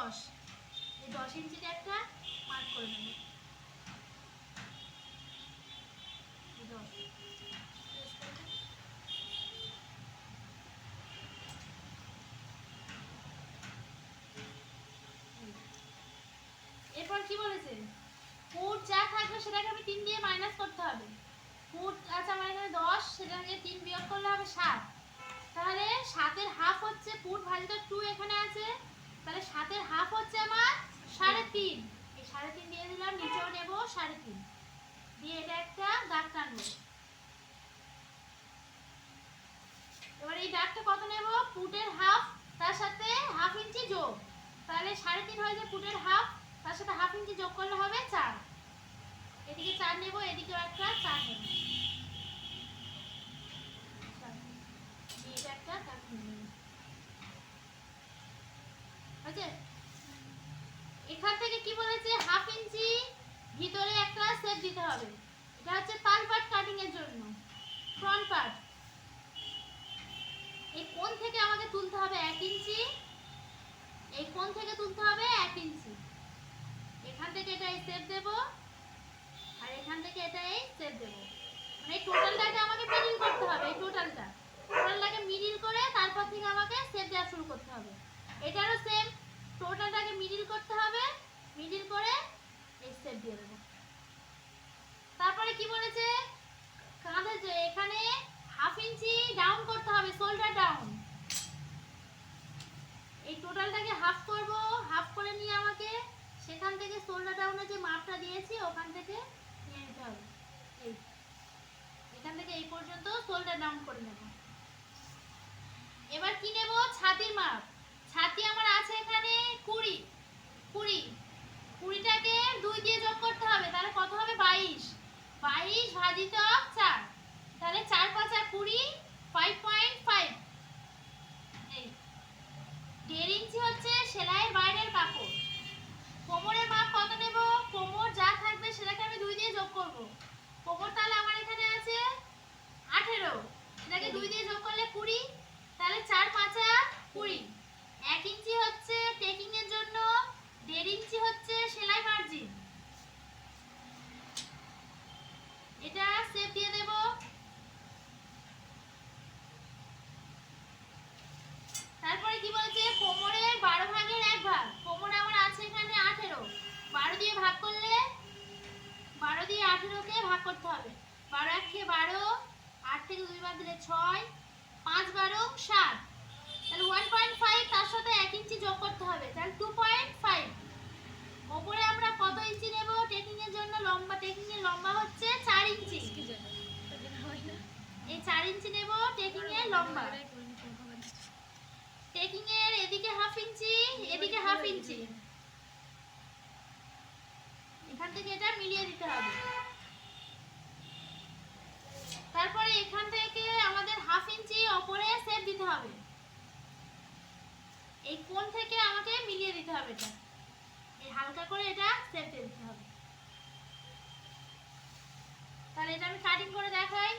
10, এই 10 ইঞ্চিটা একটা মার্ক করে নেব। এরপর কি বলেছে, ফুট যা থাকবে সেটাকে আমি 3 দিয়ে মাইনাস করতে হবে। ফুট আছে আমার এখানে 10, সেটাকে 3 বিয়োগ করলে হবে 7। তাহলে 7 এর হাফ হচ্ছে ফুট ভাজিত 2 এখানে আছে, তাহলে 7 এর হাফ হচ্ছে আমার 3.5। এই 3.5 দিয়ে দিলাম, নিচেও নেব 3.5 দিয়ে এটা একটা দাগ টানবো। এবার এই দাগটা কত নেব, ফুটের হাফ তার সাথে হাফ ইঞ্চি যোগ, তাহলে 3.5 হয়ে যায় ফুটের হাফ, তার সাথে হাফ ইঞ্চি যোগ করলে হবে 4। এদিকে 4 নেব, এদিকেও একটা 4 নেব, এটা একটা দাগ নেব। ওকে, এখান থেকে কি বলেছে, হাফ ইঞ্চি ভিতরে একটা শেপ দিতে হবে। এটা হচ্ছে পাল পার্ট কাটিং এর জন্য, ফ্রন্ট পার্ট। এই কোণ থেকে আমাকে তুলতে হবে 1 ইঞ্চি, এই কোণ থেকে তুলতে হবে 1 ইঞ্চি। এখান থেকে এটা এই শেপ দেব, আর এখান থেকে এটা এই শেপ দেব। মানে এই টোটালটাকে আমাকে মিডল করতে হবে, এই টোটালটাকে মিডল করে তারপর থেকে আমাকে শেপ দেওয়া শুরু করতে হবে। এটারও সেম, টোটালটাকে মিডল করতে হবে, মিডল করে এই শেপ দিয়ে দেব। তারপরে কি বলেছে, কাঁধে যে এখানে হাফ ইঞ্চি ডাউন করতে হবে, শোল্ডার ডাউন। এই টোটালটাকে হাফ করব, হাফ করে নিয়ে আমাকে সেখান থেকে শোল্ডার ডাউনের যে মাপটা দিয়েছি ওখান থেকে নিয়ে নিতে হবে। এই এখান থেকে এই পর্যন্ত শোল্ডার ডাউন করে নেব। এবার কি নেব, ছাতির মাপ। ছাতি আমার আছে এখানে 20টাকে 2 দিয়ে যোগ করতে হবে, তাহলে কত হবে 22 ভাজিত 4, তাহলে 4 5 20, 5.5। এই 1.5 ইঞ্চি হচ্ছে সেলাইয়ের বাইরের কাপড়। কোমরের মাপ কত নেব, কোমর যা থাকবে সেটাকে আমি 2 দিয়ে যোগ করব। কোমর তাহলে আমার এখানে আছে 18, সেটাকে 2 দিয়ে যোগ করলে 20, তাহলে 4 5 20। 1 ইঞ্চি হচ্ছে টেকিং এর জন্য, 1.5 ইঞ্চি হচ্ছে সেলাই মার্জিন। এটা শেপ দিয়ে দেব। তারপরে কি বলছে, কোমরের 12 ভাগের 1 ভাগ। কোমর আমার আছে এখানে 18, 12 দিয়ে ভাগ করলে 12 দিয়ে 18 কে ভাগ করতে হবে। 12 1 কে 12, 8 থেকে 2 বাদ দিলে 6, 5 12 7, তাহলে 1.5 তার সাথে 1 ইঞ্চি যোগ করতে হবে, তাহলে 2.5। উপরে আমরা কত ইঞ্চি নেব, টেকিং এর জন্য লম্বা, টেকিং এর লম্বা হচ্ছে 4 ইঞ্চি। এই 4 ইঞ্চি নেব টেকিং এর লম্বা। টেকিং এর এদিকে হাফ ইঞ্চি, এদিকে হাফ ইঞ্চি, এখান থেকে এটা মিলিয়ে দিতে হবে। তারপরে এখান থেকে আমাদের হাফ ইঞ্চি উপরে শেপ দিতে হবে, এই কোণ থেকে আমাকে মিলিয়ে দিতে হবে। এটা এই হালকা করে এটা শেপ দিতে হবে। তাহলে এটা আমি কাটিং করে দেখাই।